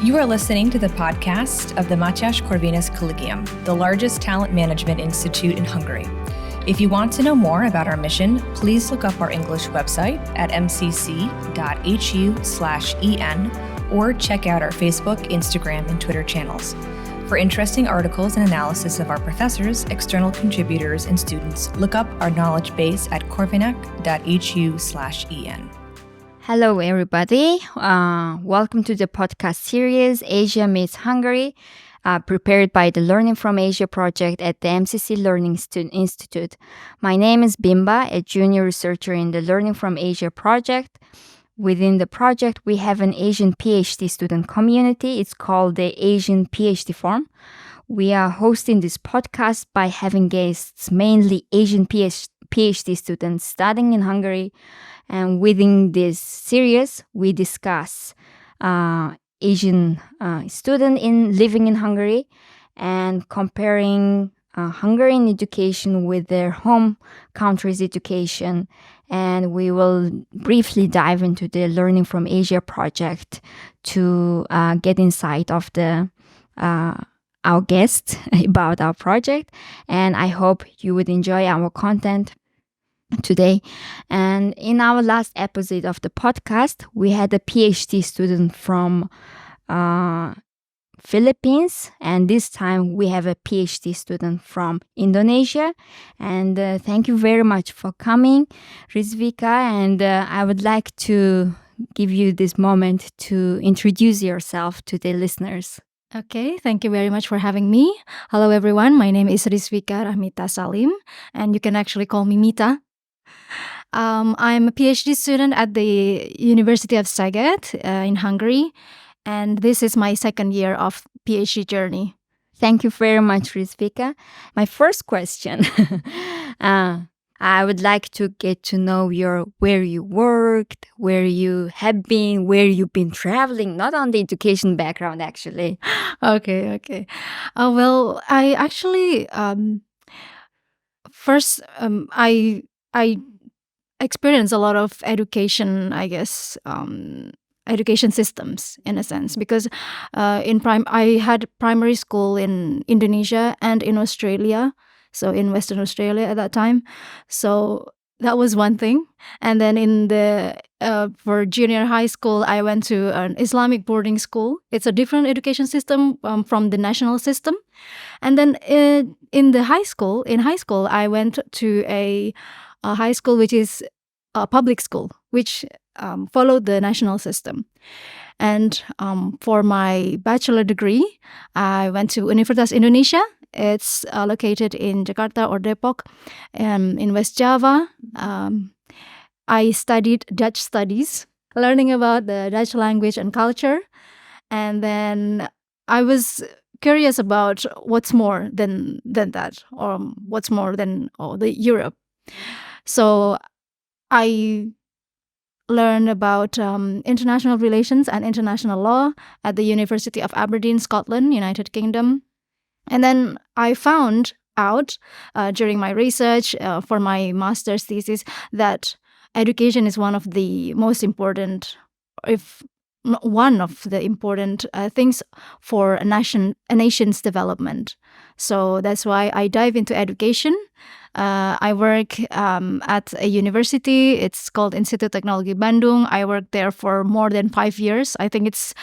You are listening to the podcast of the Mathias Corvinus Collegium, the largest talent management institute in Hungary. If you want to know more about our mission, please look up our English website at mcc.hu/en or check out our Facebook, Instagram, and Twitter channels. For interesting articles and analysis of our professors, external contributors, and students, look up our knowledge base at corvinus.hu/en. Hello, everybody. Welcome to the podcast series, Asia Meets Hungary, prepared by the Learning from Asia project at the MCC Learning Institute. My name is Bimba, a junior researcher in the Learning from Asia project. Within the project, we have an Asian PhD student community. It's called the Asian PhD Forum. We are hosting this podcast by having guests, mainly Asian PhD students studying in Hungary. And within this series, we discuss Asian student living in Hungary and comparing Hungarian education with their home country's education. And we will briefly dive into the Learning from Asia project to get insight of our guests about our project. And I hope you would enjoy our content today. And in our last episode of the podcast, we had a PhD student from Philippines, and this time we have a PhD student from Indonesia. And thank you very much for coming, Rizvika. And I would like to give you this moment to introduce yourself to the listeners. Okay, thank you very much for having me. Hello, everyone. My name is Rizvika Rahmita Salim, and you can actually call me Mita. I'm a PhD student at the University of Szeged in Hungary, and this is my second year of PhD journey. Thank you very much, Rizvika. My first question, I would like to get to know where you worked, where you have been, where you've been traveling, not on the education background, actually. Okay. Well, I actually first I experienced a lot of education, I guess, education systems in a sense, because I had primary school in Indonesia and in Australia, so in Western Australia at that time. So that was one thing. And then for junior high school, I went to an Islamic boarding school. It's a different education system from the national system. And then in high school, I went to a high school which is a public school, which followed the national system. And for my bachelor degree, I went to Universitas Indonesia. It's located in Jakarta or Depok in West Java. I studied Dutch studies, learning about the Dutch language and culture. And then I was curious about what's more than that, or what's more than the Europe. So I learned about international relations and international law at the University of Aberdeen, Scotland, United Kingdom. And then I found out during my research for my master's thesis that education is one of the most important, if not one of the important things for a nation's development. So that's why I dive into education. I work at a university. It's called Institut Teknologi Bandung. I worked there for more than 5 years. I think it's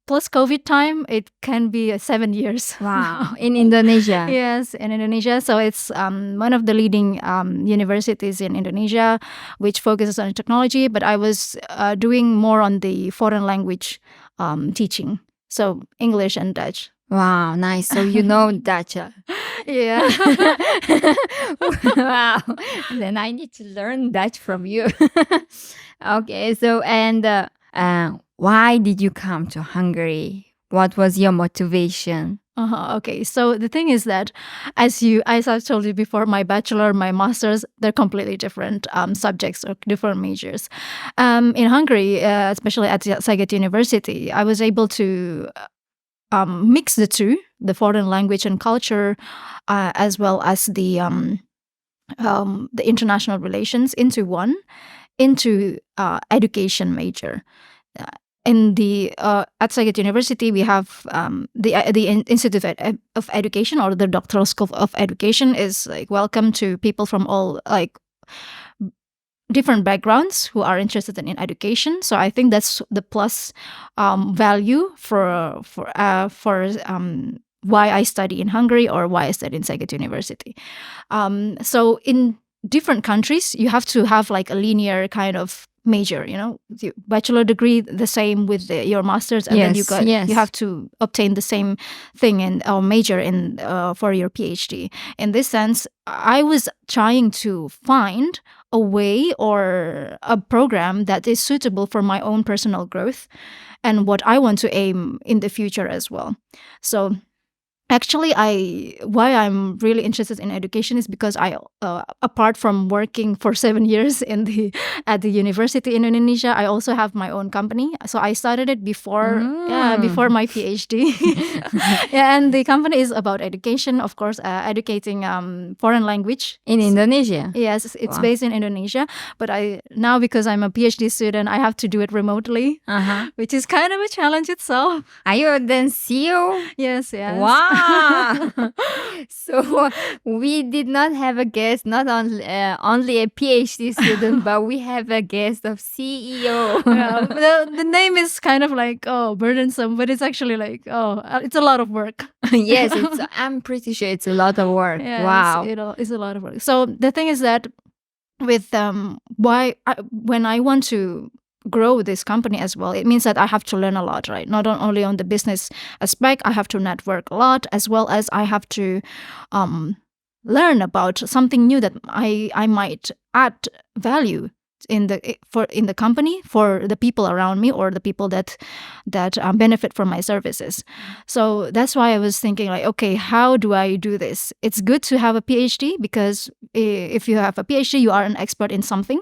plus COVID time, it can be 7 years. Wow, in Indonesia. Yes, in Indonesia. So it's one of the leading universities in Indonesia, which focuses on technology. But I was doing more on the foreign language teaching, so English and Dutch. Wow, nice. So you know Dutch. Yeah. Wow. Then I need to learn Dutch from you. Okay, so and why did you come to Hungary? What was your motivation? Okay, so the thing is that, as I've told you before, my bachelor, my master's, they're completely different subjects or different majors. In Hungary, especially at Szeged University, I was able to mix the two, the foreign language and culture, as well as the international relations into education major. in the at Saget University, we have the Institute of Education, or the Doctoral School of Education, is like welcome to people from all like different backgrounds who are interested in education. So I think that's the plus value for why I study in Hungary or why I study in Saget University. So in different countries, you have to have like a linear kind of major, the bachelor degree, the same with your master's, and then you have to obtain the same thing or major in for your PhD. In this sense, I was trying to find a way or a program that is suitable for my own personal growth and what I want to aim in the future as well. So actually, why I'm really interested in education is because I, apart from working for 7 years at the university in Indonesia, I also have my own company. So I started it before my PhD. And the company is about education, of course, educating foreign language in Indonesia. Yes, it's based in Indonesia. But now because I'm a PhD student, I have to do it remotely, which is kind of a challenge itself. Are you then CEO? Yes. Wow. So we did not have a guest, not only a PhD student, but we have a guest of CEO. The name is kind of like burdensome, but it's actually like it's a lot of work. Yes, I'm pretty sure it's a lot of work. Yeah, wow, it's a lot of work. So the thing is that with when I want to grow this company as well, it means that I have to learn a lot, right? Not only on the business aspect, I have to network a lot, as well as I have to learn about something new that I might add value in the company for the people around me or the people that benefit from my services. So that's why I was thinking like, okay, how do I do this? It's good to have a PhD because if you have a PhD, you are an expert in something,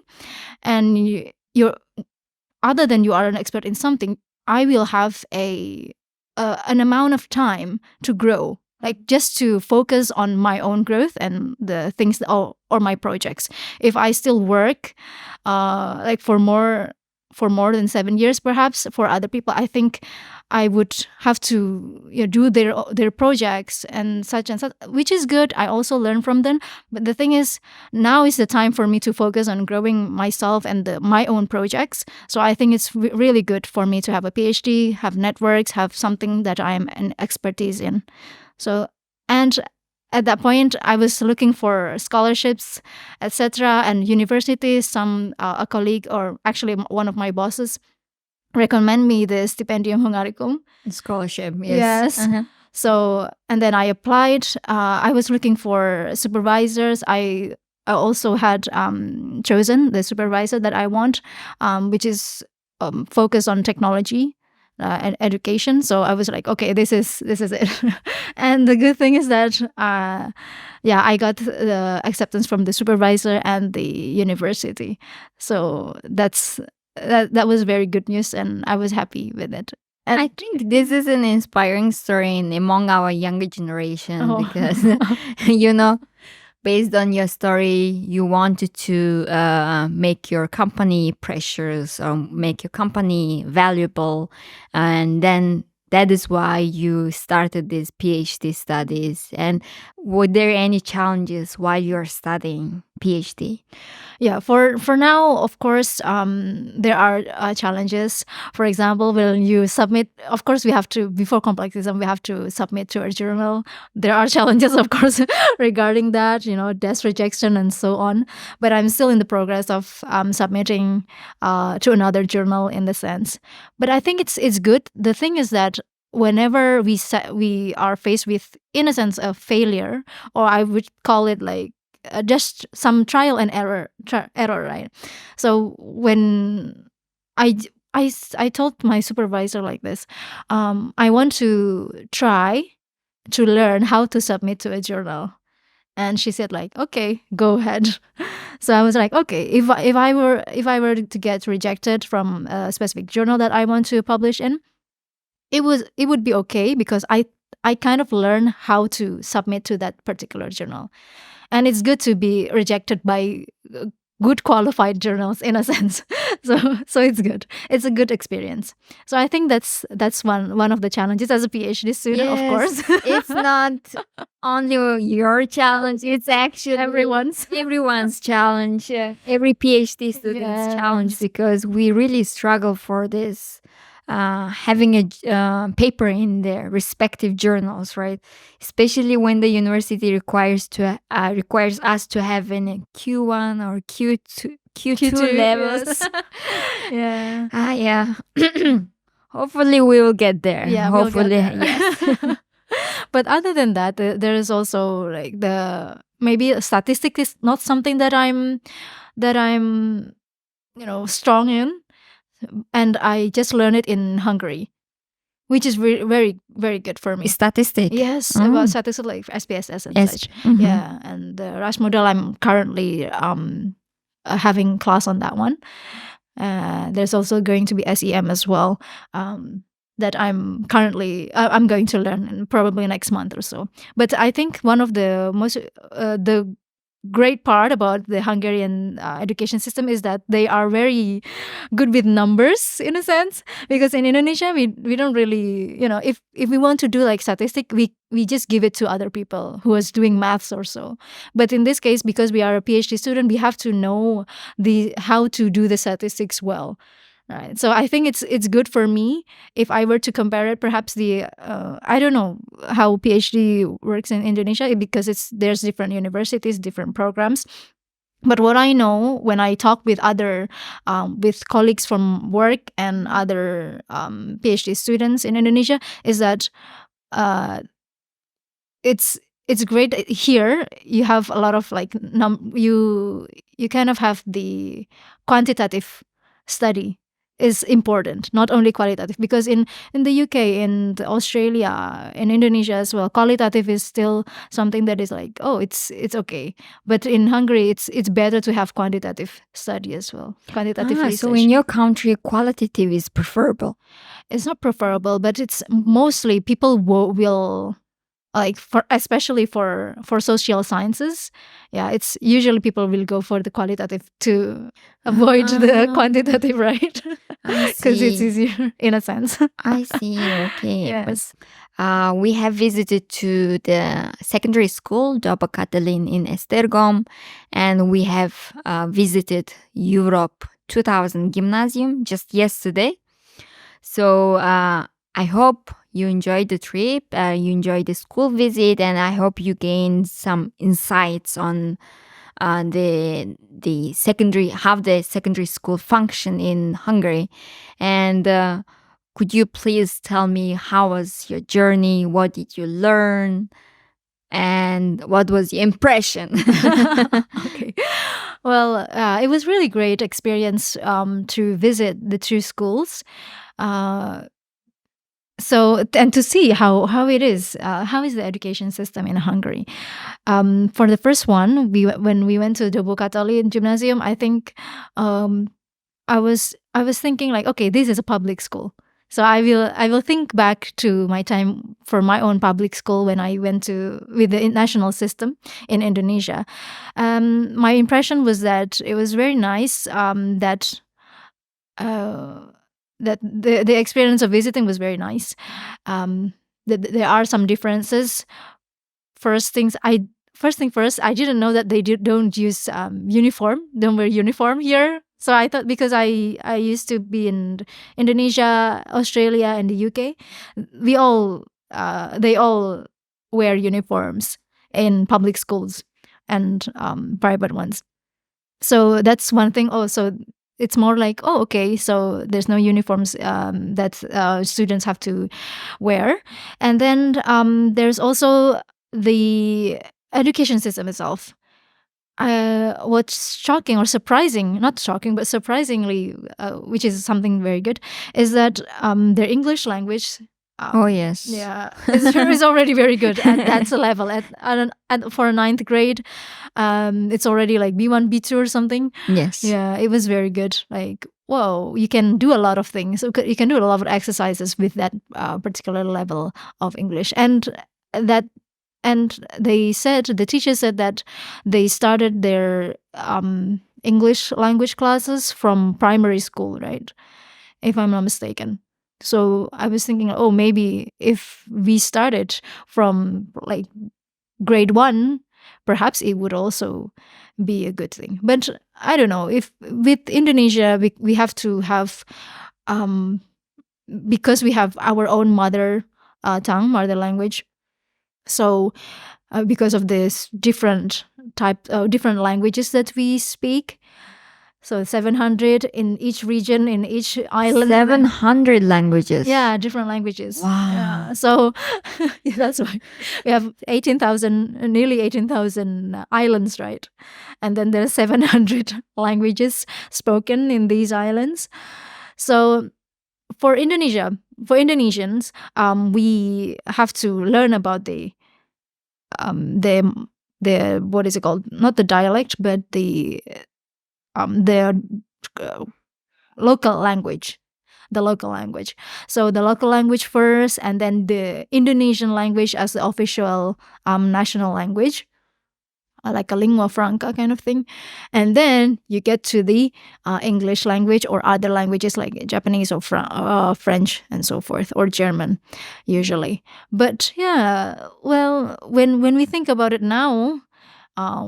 and you're other than you are an expert in something, I will have an amount of time to grow, like just to focus on my own growth and the things or my projects. If I still work like for more than 7 years, perhaps for other people, I think I would have to do their projects and such, which is good. I also learn from them. But the thing is, now is the time for me to focus on growing myself and my own projects. So I think it's really good for me to have a PhD, have networks, have something that I am an expertise in. So, and at that point, I was looking for scholarships, etc., and universities. A colleague, or actually one of my bosses, recommend me the Stipendium Hungaricum scholarship. Yes. So, and then I applied. I was looking for supervisors. I also had chosen the supervisor that I want, which is focused on technology and education. So I was like, okay, this is it. And the good thing is that I got the acceptance from the supervisor and the university. So that was very good news, and I was happy with it. And I think this is an inspiring story among our younger generation because based on your story, you wanted to make your company precious or make your company valuable. And then that is why you started these PhD studies. And were there any challenges while you're studying PhD? Yeah, for now, of course, there are challenges. For example, when you submit, of course, we have to, before complex-ism, we have to submit to a journal. There are challenges, of course, regarding that, desk rejection and so on. But I'm still in the progress of submitting to another journal in the sense. But I think it's good. The thing is that whenever we are faced with, in a sense, a failure, or I would call it like just some trial and error, right? So when I told my supervisor like this, I want to try to learn how to submit to a journal, and she said like, okay, go ahead. So I was like, okay, if I were to get rejected from a specific journal that I want to publish in, it would be okay because I kind of learn how to submit to that particular journal. And it's good to be rejected by good qualified journals in a sense. So it's good. It's a good experience. So I think that's one of the challenges as a PhD student, of course. It's not only your challenge, it's actually everyone's challenge. Every PhD student's challenge, because we really struggle for this. Having a paper in their respective journals, right? Especially when the university requires us to have an Q1 or Q2 levels. Yes. Yeah. Hopefully we will get there. Yeah, hopefully, we'll get there. Yes. But other than that, there is also like maybe statistics is not something that I'm strong in. And I just learned it in Hungary, which is very, very good for me. Statistics. Yes, about statistics like SPSS and such. Yeah, and the Rush model, I'm currently having class on that one. There's also going to be SEM as well, that I'm currently I'm going to learn in probably next month or so. But I think one of the most the great part about the Hungarian education system is that they are very good with numbers in a sense, because in Indonesia we don't really, if we want to do like statistic, we just give it to other people who is doing maths or so. But in this case, because we are a PhD student, we have to know how to do the statistics well. Right. So I think it's good for me if I were to compare it. Perhaps I don't know how PhD works in Indonesia, because there's different universities, different programs. But what I know when I talk with other with colleagues from work and other PhD students in Indonesia is that it's great here. You have a lot of like you kind of have the quantitative study is important, not only qualitative, because in the UK, in Australia, in Indonesia as well, qualitative is still something that is like, oh, it's okay. But in Hungary, it's better to have quantitative study as well, quantitative research. So in your country, qualitative is preferable? It's not preferable, but it's mostly people will like especially for social sciences. Yeah, it's usually people will go for the qualitative to avoid the quantitative, right? Because it's easier in a sense. I see. Okay. Yes. We have visited to the secondary school, Doba Katalin in Esztergom, and we have visited Europe 2000 Gymnasium just yesterday. So I hope you enjoyed the trip, you enjoyed the school visit, and I hope you gained some insights on the secondary, how the secondary school function in Hungary. And could you please tell me how was your journey? What did you learn? And what was your impression? Okay. Well, it was really great experience to visit the two schools. So, and to see how it is, how is the education system in Hungary. For the first one, when we went to the Katalin Gymnasium, I think I was thinking like, okay, this is a public school. So I will think back to my time for my own public school when I went with the national system in Indonesia. My impression was that it was very nice. That the experience of visiting was very nice. There are some differences. First thing first, I didn't know that they don't use don't wear uniform here. So I thought, because I used to be in Indonesia, Australia, and the UK, they all wear uniforms in public schools and private ones. So that's one thing. Also, it's more like, oh, okay, so there's no uniforms that students have to wear. And then there's also the education system itself. What's shocking or surprising, not shocking, but surprisingly, which is something very good, is that their English language. Oh, yes. Yeah, it's already very good. And that's a level. For 9th grade, it's already like B1, B2 or something. Yes. Yeah, it was very good. Like, whoa, you can do a lot of things. You can do a lot of exercises with that particular level of English. And the teacher said that they started their English language classes from primary school, right? If I'm not mistaken. So I was thinking, oh, maybe if we started from like grade 1, perhaps it would also be a good thing. But I don't know, if with Indonesia we have to have because we have our own mother language. So because of this different languages that we speak, so 700 in each region, in each island. 700 languages. Yeah, different languages. Wow. Yeah, so that's why we have nearly 18,000 islands, right? And then there are 700 languages spoken in these islands. So for Indonesians, we have to learn about the what is it called? Not the dialect, but their local language. The local language. So the local language first, and then the Indonesian language as the official national language, like a lingua franca kind of thing. And then you get to the English language or other languages like Japanese or French and so forth, or German usually. But yeah, well, when we think about it now,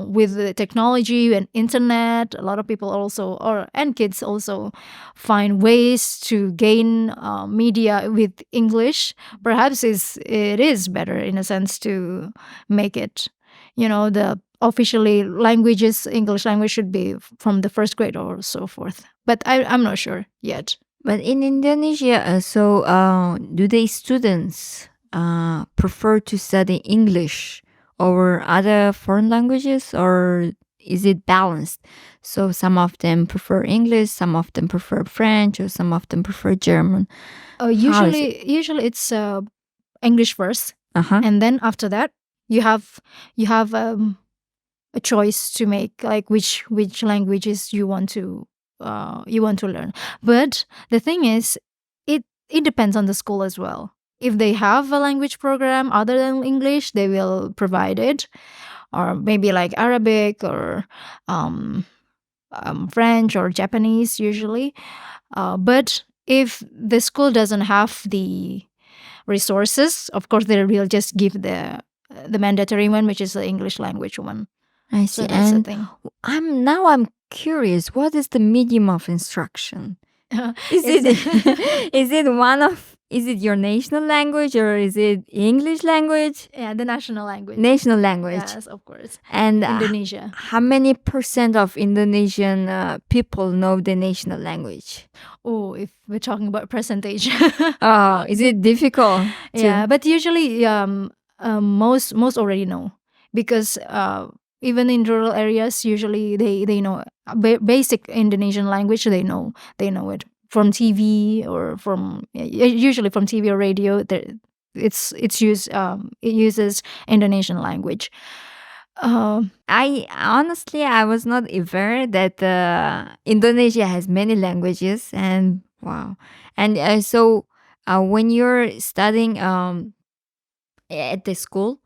with the technology and internet, a lot of people also, and kids also, find ways to gain media with English. Perhaps it is better in a sense to make it, the officially languages, English language should be from the first grade or so forth. But I'm not sure yet. But in Indonesia, do the students prefer to study English over other foreign languages, or is it balanced? So some of them prefer English, some of them prefer French, or some of them prefer German. Usually it's English first, and then after that you have a choice to make, like which languages you want to learn. But the thing is, it depends on the school as well. If they have a language program other than English, they will provide it, or maybe like Arabic or French or Japanese usually. But if the school doesn't have the resources, of course they will just give the mandatory one, which is the English language one. I see. So that's the And thing. I'm curious. What is the medium of instruction? Is it your national language, or is it English language? Yeah, the national language. National language. Yes, of course. And Indonesia. How many % of Indonesian people know the national language? Oh, if we're talking about percentage. Oh, is it difficult? Yeah, but usually most already know, because even in rural areas, usually they know basic Indonesian language. They know it from TV, or usually from TV or radio. It uses Indonesian language. I was not aware that Indonesia has many languages, and wow. And so when you're studying at the school,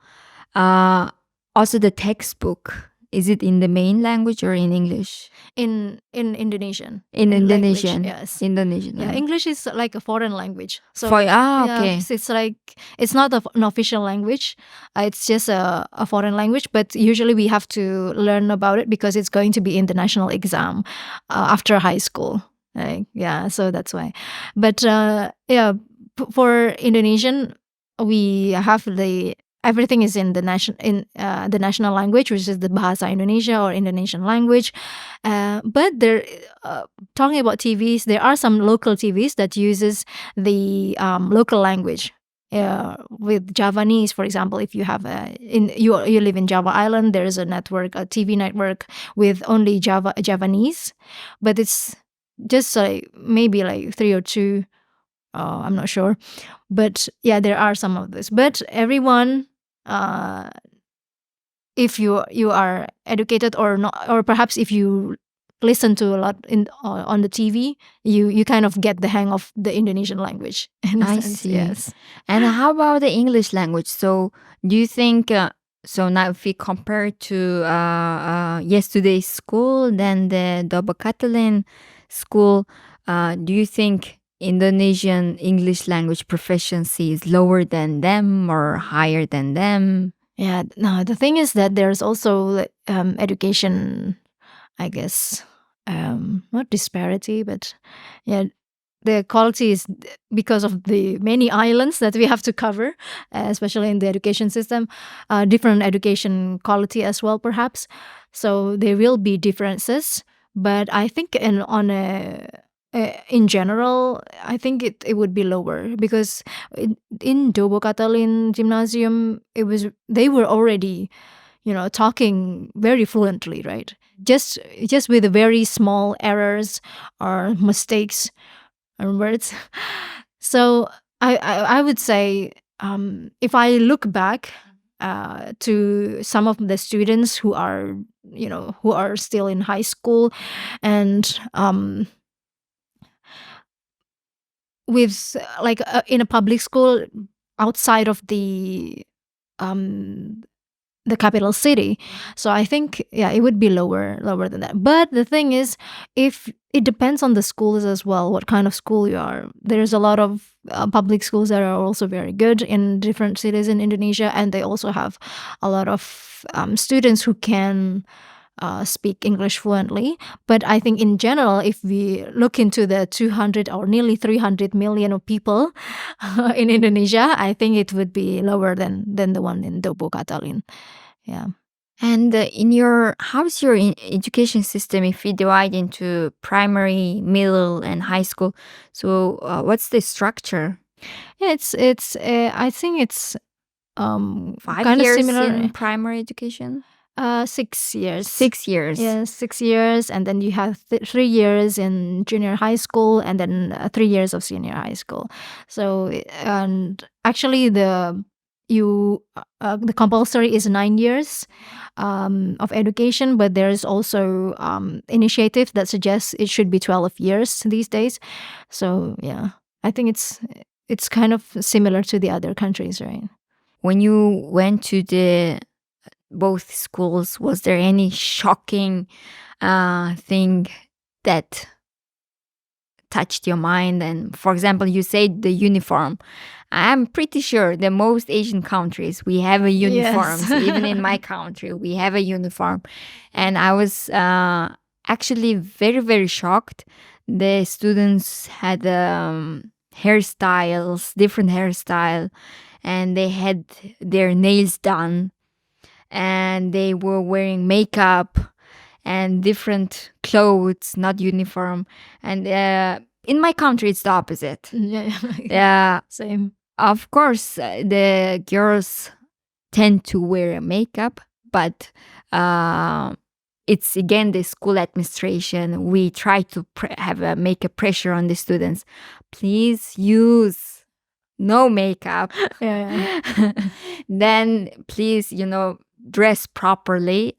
also the textbook, is it in the main language or in English? In Indonesian. In Indonesian. Language, yes. Indonesian. Yeah, English is like a foreign language. So okay. yeah, it's like, it's not an official language. It's just a foreign language, but usually we have to learn about it because it's going to be in the national exam after high school. Yeah, so that's why. But yeah, for Indonesian, we have everything is in the national language, which is the Bahasa Indonesia or Indonesian language. But talking about TVs, there are some local TVs that uses the local language. With Javanese, for example, if you have you live in Java Island, there is a TV network with only Javanese, but it's just maybe 3 or 2. I'm not sure, but yeah, there are some of this. But everyone, if you are educated or not, or perhaps if you listen to a lot on the TV, you kind of get the hang of the Indonesian language. In a sense. See. Yes. And how about the English language? So do you think So now if we compare to yesterday's school, then the Doba Catalan school, do you think Indonesian English language proficiency is lower than them or higher than them? Yeah, no, the thing is that there's also education, I guess, not disparity, but yeah, the quality is because of the many islands that we have to cover, especially in the education system, different education quality as well, perhaps. So there will be differences, but I think in general, I think it would be lower because in Dobo Catalin Gymnasium, they were already, talking very fluently, right? Just with very small errors or mistakes or words. So I would say, if I look back to some of the students who are still in high school and with in a public school outside of the capital city, so I think it would be lower than that. But the thing is, if it depends on the schools as well, what kind of school you are. There's a lot of public schools that are also very good in different cities in Indonesia, and they also have a lot of students who can speak English fluently. But I think in general, if we look into the 200 or nearly 300 million of people in Indonesia, I think it would be lower than the one in Dobo Catalin. Yeah. And how's your education system if we divide into primary, middle, and high school? So what's the structure? Yeah, I think it's 5 kind of years similar in primary education? 6 years. 6 years. Yes, 6 years, and then you have 3 years in junior high school, and then 3 years of senior high school. So, and actually, the compulsory is 9 years of education, but there's also initiative that suggests it should be 12 years these days. So yeah, I think it's kind of similar to the other countries, right? When you went to both schools, was there any shocking thing that touched your mind? And for example, you said the uniform. I'm pretty sure that most Asian countries, we have a uniform. Yes. Even in my country, we have a uniform. And I was actually very, very shocked. The students had hairstyles, different hairstyle, and they had their nails done, and they were wearing makeup and different clothes, not uniform. And in my country, it's the opposite. Yeah. Same. Of course, the girls tend to wear makeup, but it's again the school administration. We try to make a pressure on the students. Please use no makeup. Yeah. Then please, dress properly.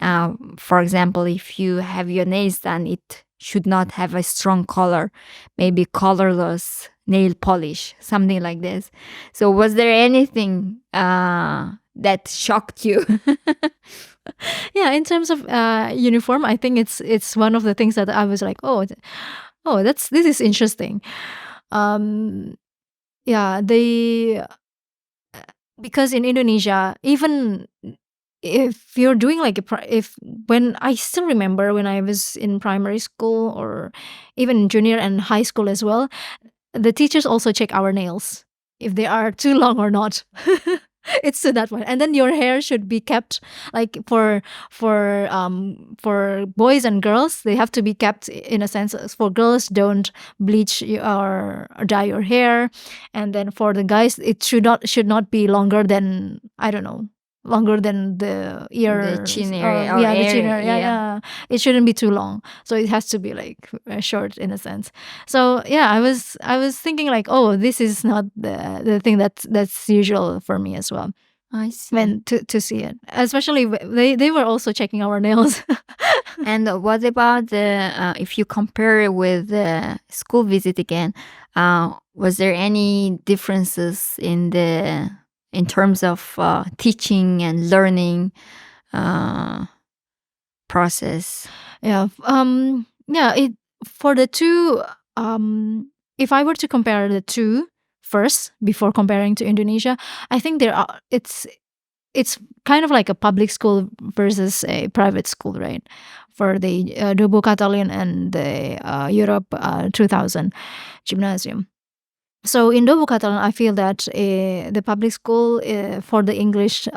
For example, if you have your nails done, it should not have a strong color, maybe colorless nail polish, something like this. So was there anything that shocked you? Yeah, in terms of uniform, I think it's one of the things that I was like, oh, this is interesting. Yeah, because in Indonesia, even if you're doing when I still remember when I was in primary school or even junior and high school as well, the teachers also check our nails if they are too long or not. It's to that point. And then your hair should be kept for boys and girls, they have to be kept in a sense. For girls, don't bleach or dye your hair, and then for the guys, it should not be longer than, I don't know, longer than the ear, the chin area, the chin area. Yeah, it shouldn't be too long, so it has to be short in a sense. So yeah, I was thinking oh, this is not the thing that's usual for me as well. I see. When to see it, especially they were also checking our nails. And what about if you compare it with the school visit again, was there any differences in the in terms of teaching and learning process? Yeah. It for the two. If I were to compare the two first before comparing to Indonesia, I think it's kind of like a public school versus a private school, right? For the Dobo Catalan and the Europe 2000 gymnasium. So in Dobo Catalan, I feel that the public school for the English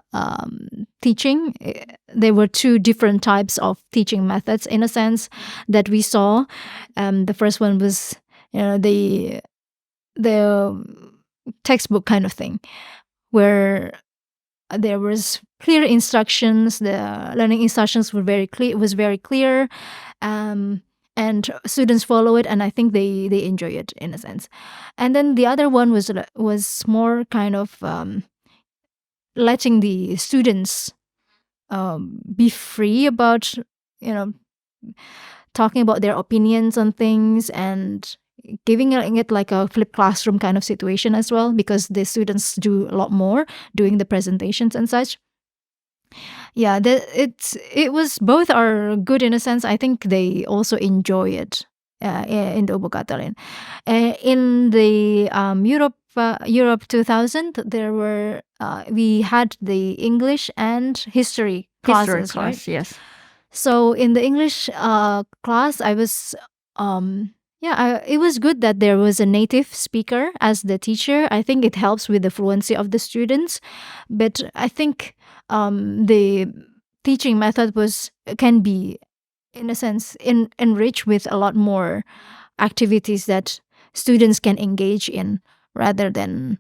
teaching, there were two different types of teaching methods in a sense that we saw. The first one was the textbook kind of thing, where there was clear instructions. The learning instructions were very clear. Was very clear, and students follow it, and I think they enjoy it in a sense. And then the other one was more kind of letting the students be free about talking about their opinions on things and giving it like a flipped classroom kind of situation as well, because the students do a lot more doing the presentations and such. Yeah, it was both are good in a sense. I think they also enjoy it in the Obokatalin. In the Europe 2000, there were we had the English and history classes, class, right? yes. So in the English class, I was it was good that there was a native speaker as the teacher. I think it helps with the fluency of the students, but I think the teaching method can be, in a sense, enriched with a lot more activities that students can engage in, rather than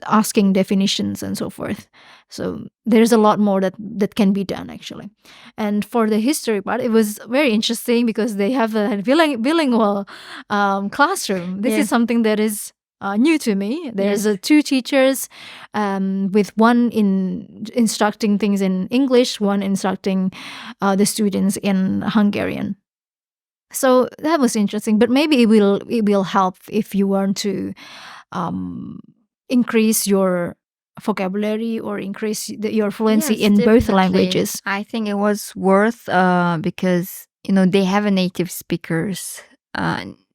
asking definitions and so forth. So there's a lot more that can be done actually. And for the history part, it was very interesting because they have a bilingual classroom. This is something that is new to me. There's two teachers, with one instructing things in English, one instructing the students in Hungarian. So that was interesting, but maybe it will help if you want to increase your vocabulary or increase your fluency in both languages. I think it was worth because they have a native speakers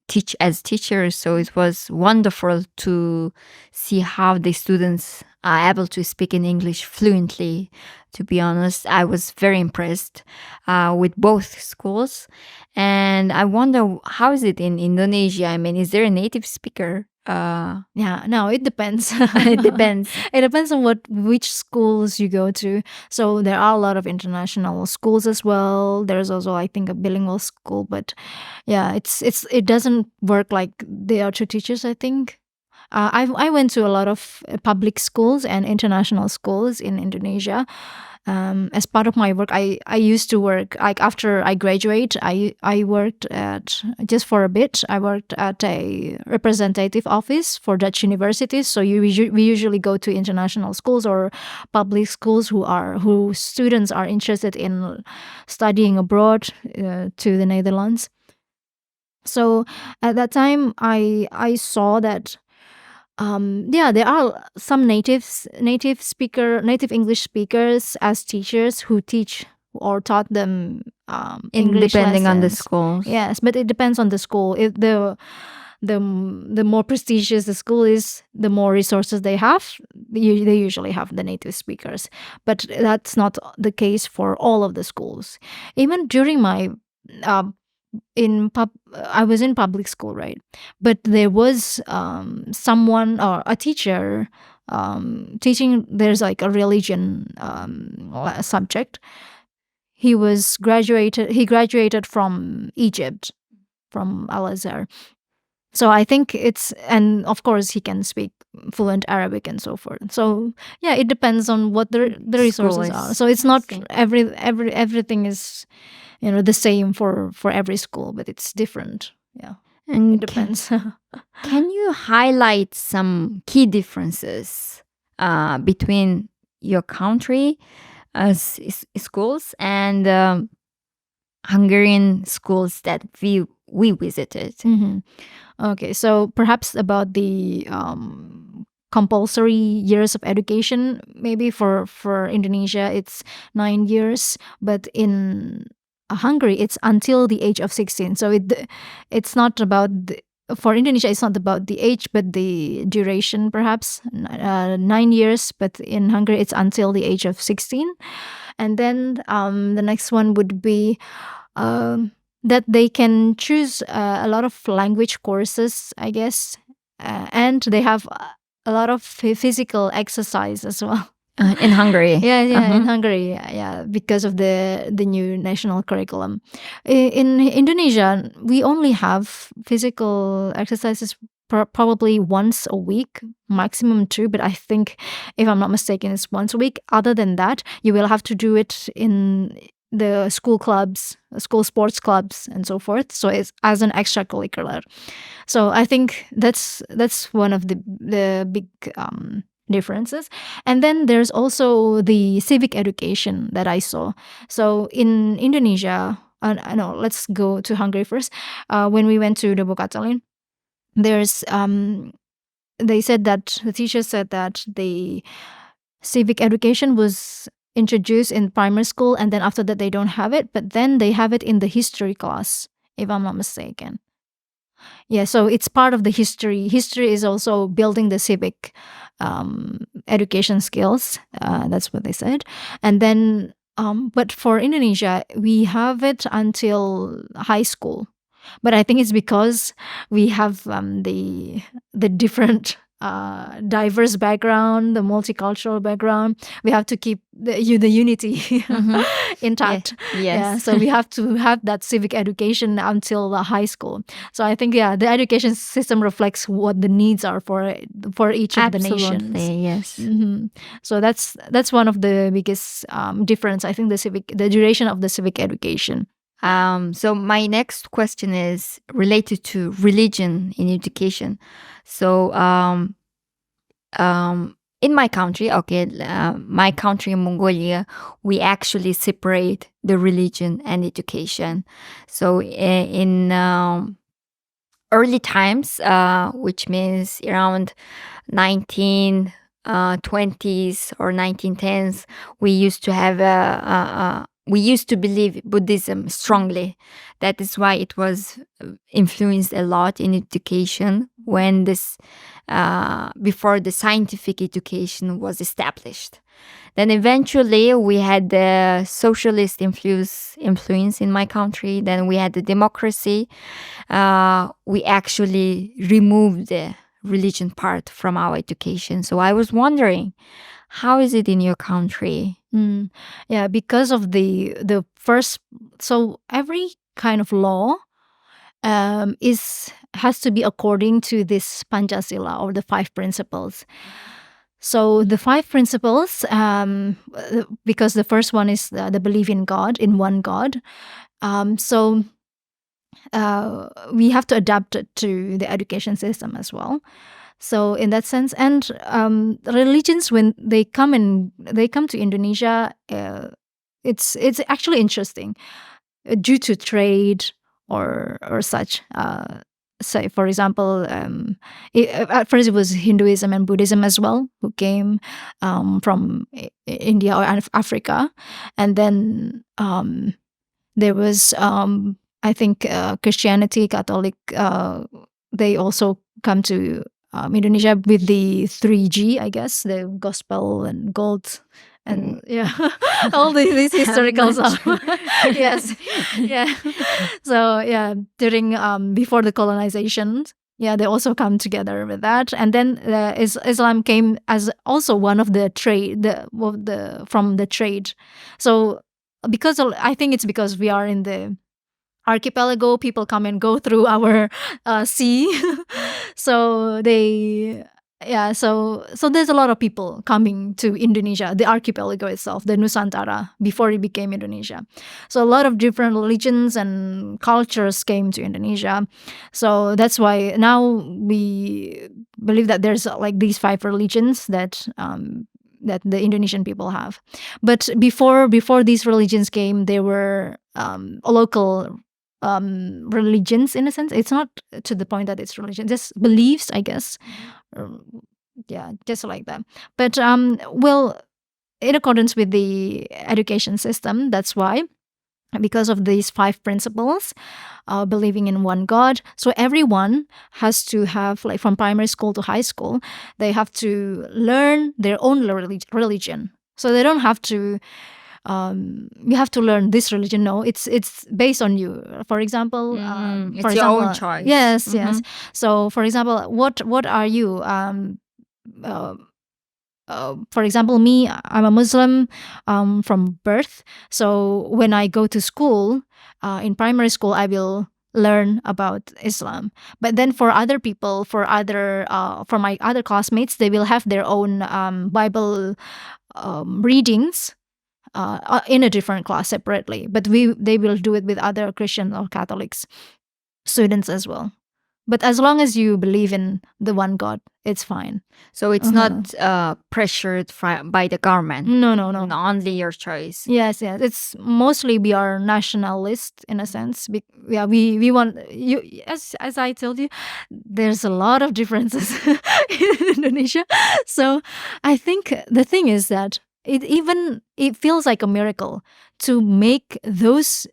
teach as teachers, so it was wonderful to see how the students are able to speak in English fluently. To be honest, I was very impressed with both schools, and I wonder, how is it in Indonesia? I mean, is there a native speaker? No, it depends. It depends. It depends on which schools you go to. So there are a lot of international schools as well. There's also, I think, a bilingual school, but yeah, it doesn't work like there are two teachers, I think. I went to a lot of public schools and international schools in Indonesia. As part of my work, I used to work, like after I graduate, I worked at, just for a bit, I worked at a representative office for Dutch universities. So we usually go to international schools or public schools who students are interested in studying abroad to the Netherlands. So at that time, I saw that there are some native English speakers as teachers who teach or taught them English depending on the lessons. schools. Yes, but it depends on the school. If the more prestigious the school is, the more resources they have. They usually have the native speakers, but that's not the case for all of the schools. Even during my I was in public school, right? But there was someone or a teacher teaching. There's like a religion subject. He graduated from Egypt, from Al Azhar. So I think and of course he can speak fluent Arabic and so forth. So yeah, it depends on what the resources are. So it's not everything is the same for every school, but it's different. Yeah, and it depends. Can you highlight some key differences between your country schools and Hungarian schools that we visited? Mm-hmm. Okay, so perhaps about the compulsory years of education. Maybe for Indonesia it's 9 years, but in Hungary it's until the age of 16. So it's not about for Indonesia it's not about the age but the duration, perhaps 9 years, but in Hungary it's until the age of 16. And then the next one would be that they can choose a lot of language courses, I guess, and they have a lot of physical exercise as well. In Hungary. In Hungary, because of the new national curriculum. In Indonesia, we only have physical exercises probably once a week, maximum 2, but I think, if I'm not mistaken, it's once a week. Other than that, you will have to do it in the school clubs, school sports clubs, and so forth. So it's as an extracurricular. So I think that's one of the big differences. And then there's also the civic education that I saw. So in Indonesia, no, let's go to Hungary first. When we went to the Bokatalin, there's they said that the teacher said that the civic education was introduced in primary school, and then after that they don't have it, but then they have it in the history class, if I'm not mistaken. Yeah, so it's part of the history. History is also building the civic education skills. That's what they said. And then, but for Indonesia, we have it until high school. But I think it's because we have the different diverse background, the multicultural background. We have to keep the unity intact. Yes. So we have to have that civic education until the high school. So I think the education system reflects what the needs are for each of the nations. Yes. So that's one of the biggest difference. I think the duration of the civic education. So my next question is related to religion in education. So in my country, my country, Mongolia, we actually separate the religion and education. So in early times, which means around 1920s or 1910s, we used to have we used to believe Buddhism strongly. That is why it was influenced a lot in education when before the scientific education was established. Then eventually we had the socialist influence in my country. Then we had the democracy. We actually removed the religion part from our education. So I was wondering, how is it in your country? Yeah, because of the first, so every kind of law has to be according to this Pancasila, or the 5 principles. So the 5 principles, because the first one is the belief in God, in one God. So we have to adapt it to the education system as well. So in that sense, and religions, when they come to Indonesia, it's actually interesting due to trade or such. Say, for example, at first it was Hinduism and Buddhism as well, who came from India or Africa, and then there was I think Christianity, Catholic. They also come to Indonesia with the 3G, I guess, the gospel and gold, and all these historical stuff. Yes, So during before the colonization, they also come together with that, and then Islam came as also one of the trade, from the trade. So I think it's because we are in the archipelago, people come and go through our sea. So so there's a lot of people coming to Indonesia, the archipelago itself, the Nusantara, before it became Indonesia. So a lot of different religions and cultures came to Indonesia. So that's why now we believe that there's like these 5 religions that the Indonesian people have. But before these religions came, there were local religions, in a sense. It's not to the point that it's religion, just beliefs, I guess. Yeah, just like that. But well, in accordance with the education system, that's why, because of these 5 principles, believing in one God, so everyone has to have, like from primary school to high school, they have to learn their own religion. So they don't have to you have to learn this religion. No, it's based on you. For example, it's your own choice. Yes, yes. So, for example, what are you? For example, me, I'm a Muslim from birth. So when I go to school, in primary school, I will learn about Islam. But then for other people, for my other classmates, they will have their own Bible readings in a different class separately. But they will do it with other Christian or Catholics students as well. But as long as you believe in the one God, it's fine. So it's not pressured by the government. No. Only your choice. Yes. It's mostly we are nationalist in a sense. We want you. As I told you, there's a lot of differences in Indonesia. So I think the thing is that it feels like a miracle to make those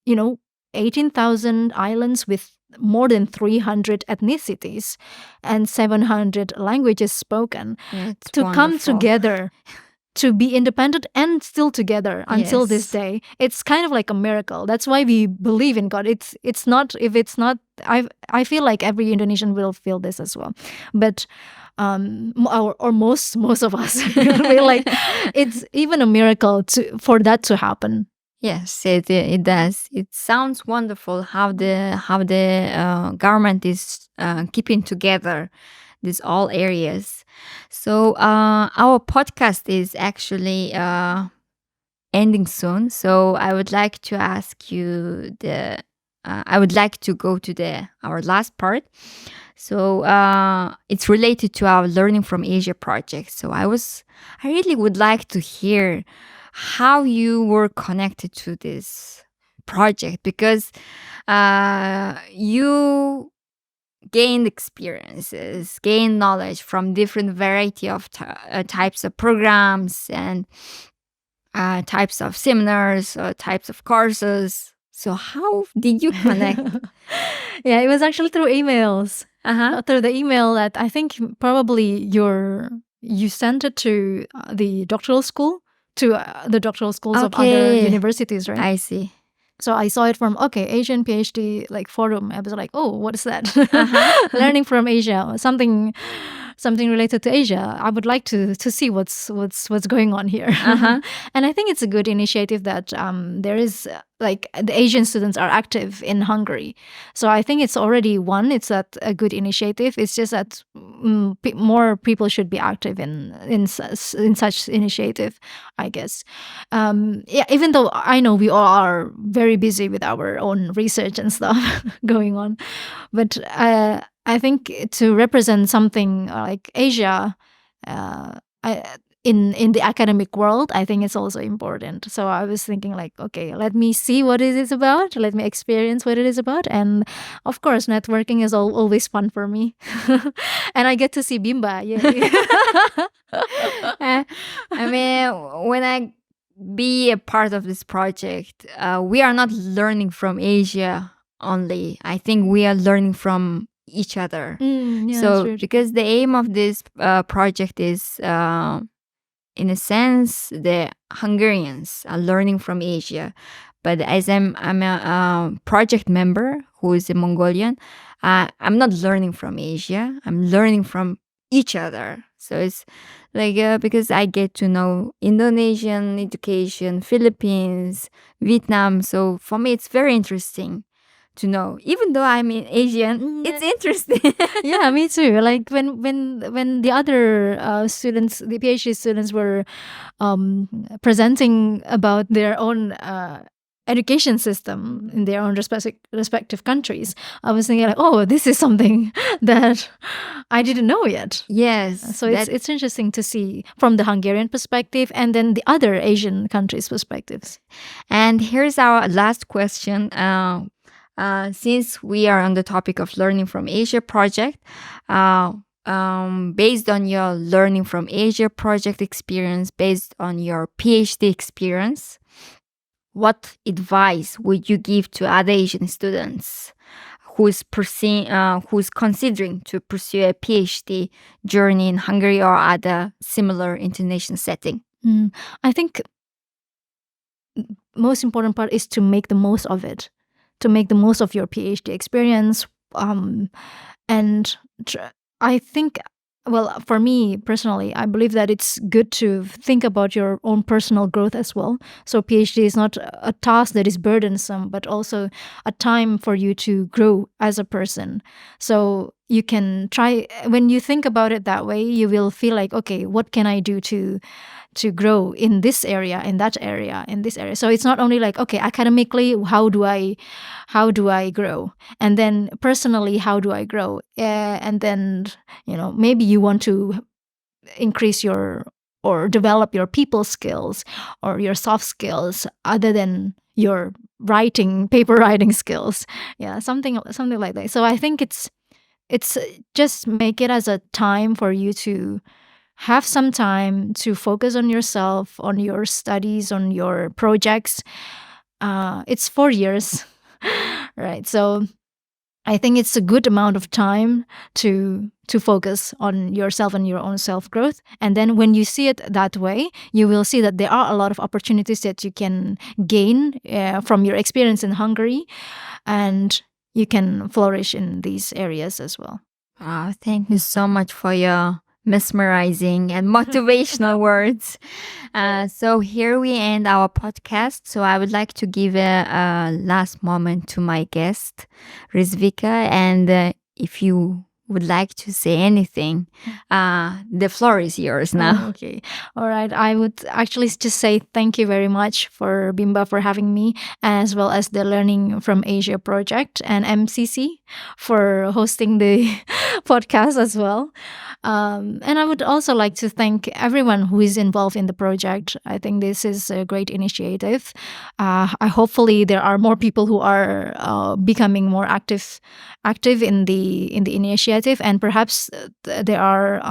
18,000 islands with more than 300 ethnicities and 700 languages spoken to come together to be independent and still together until this day. It's kind of like a miracle. That's why we believe in God. It's not, if it's not, I feel like every Indonesian will feel this as well. But or most of us feel like it's even a miracle for that to happen. Yes, it does. It sounds wonderful how the government is keeping together these all areas. So our podcast is actually ending soon. So I would like to ask you I would like to go to our last part. So it's related to our Learning from Asia project. So I really would like to hear how you were connected to this project, because you gained experiences, gained knowledge from different variety of types of programs and types of seminars or types of courses. So how did you connect? Yeah, it was actually through emails. Through the email that I think probably you sent it to the doctoral school, to the doctoral schools of other universities, right? I see. So I saw it from, Asian PhD forum. I was like, oh, what is that? Learning from Asia, something related to Asia. I would like to see what's going on here. And I think it's a good initiative that there is the Asian students are active in Hungary. So I think it's already it's a good initiative. It's just that more people should be active in such initiative, I guess. Even though I know we all are very busy with our own research and stuff going on, but I think to represent something like Asia in the academic world, I think it's also important. So I was thinking let me see what it is about. Let me experience what it is about. And of course, networking is always fun for me. And I get to see Bimba. I mean, when I be a part of this project, we are not learning from Asia only. I think we are learning from each other. So because the aim of this project is in a sense the Hungarians are learning from Asia, but as I'm a project member who is a Mongolian, I'm not learning from Asia, I'm learning from each other. So it's because I get to know Indonesian education, Philippines, Vietnam. So for me it's very interesting to know. Even though I'm Asian, it's interesting. Yeah, me too. When the other students, the PhD students, were presenting about their own education system in their own respective countries, I was thinking this is something that I didn't know yet. Yes. So it's interesting to see from the Hungarian perspective and then the other Asian countries' perspectives. And here's our last question. Since we are on the topic of Learning from Asia project, based on your Learning from Asia project experience, based on your PhD experience, what advice would you give to other Asian students who's considering to pursue a PhD journey in Hungary or other similar international setting? I think most important part is to make the most of it, to make the most of your PhD experience. I think, well, for me personally, I believe that it's good to think about your own personal growth as well. So PhD is not a task that is burdensome, but also a time for you to grow as a person. So you can try, when you think about it that way, you will feel like, okay, what can I do to grow in this area, in that area, in this area. So it's not only like, okay, academically, how do I grow? And then personally, how do I grow? And then, maybe you want to increase or develop your people skills or your soft skills other than your paper writing skills. Yeah, something like that. So I think it's just make it as a time for you to have some time to focus on yourself, on your studies, on your projects. It's 4 years, right? So I think it's a good amount of time to focus on yourself and your own self-growth. And then when you see it that way, you will see that there are a lot of opportunities that you can gain from your experience in Hungary, and you can flourish in these areas as well. Thank you so much for your mesmerizing and motivational words. So here we end our podcast. So I would like to give a last moment to my guest, Rizvika. And if you would like to say anything, the floor is yours now. Okay. All right. I would actually just say thank you very much for Bimba for having me, as well as the Learning from Asia project and MCC for hosting the podcast as well. And I would also like to thank everyone who is involved in the project. I think this is a great initiative. Hopefully there are more people who are becoming more active in the initiative, and perhaps there are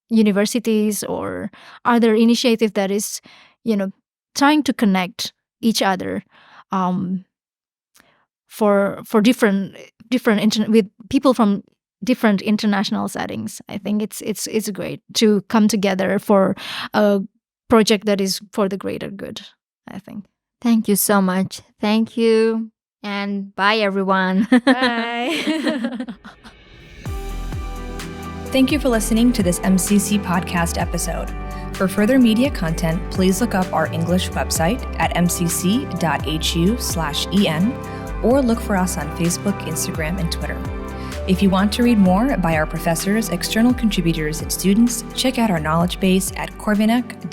universities or other initiative that is trying to connect each other for different with people from different international settings. I think it's great to come together for a project that is for the greater good, I think. Thank you so much. Thank you. And bye, everyone. Bye. Thank you for listening to this MCC podcast episode. For further media content, please look up our English website at mcc.hu/en or look for us on Facebook, Instagram, and Twitter. If you want to read more by our professors, external contributors, and students, check out our knowledge base at corvinus.hu/en.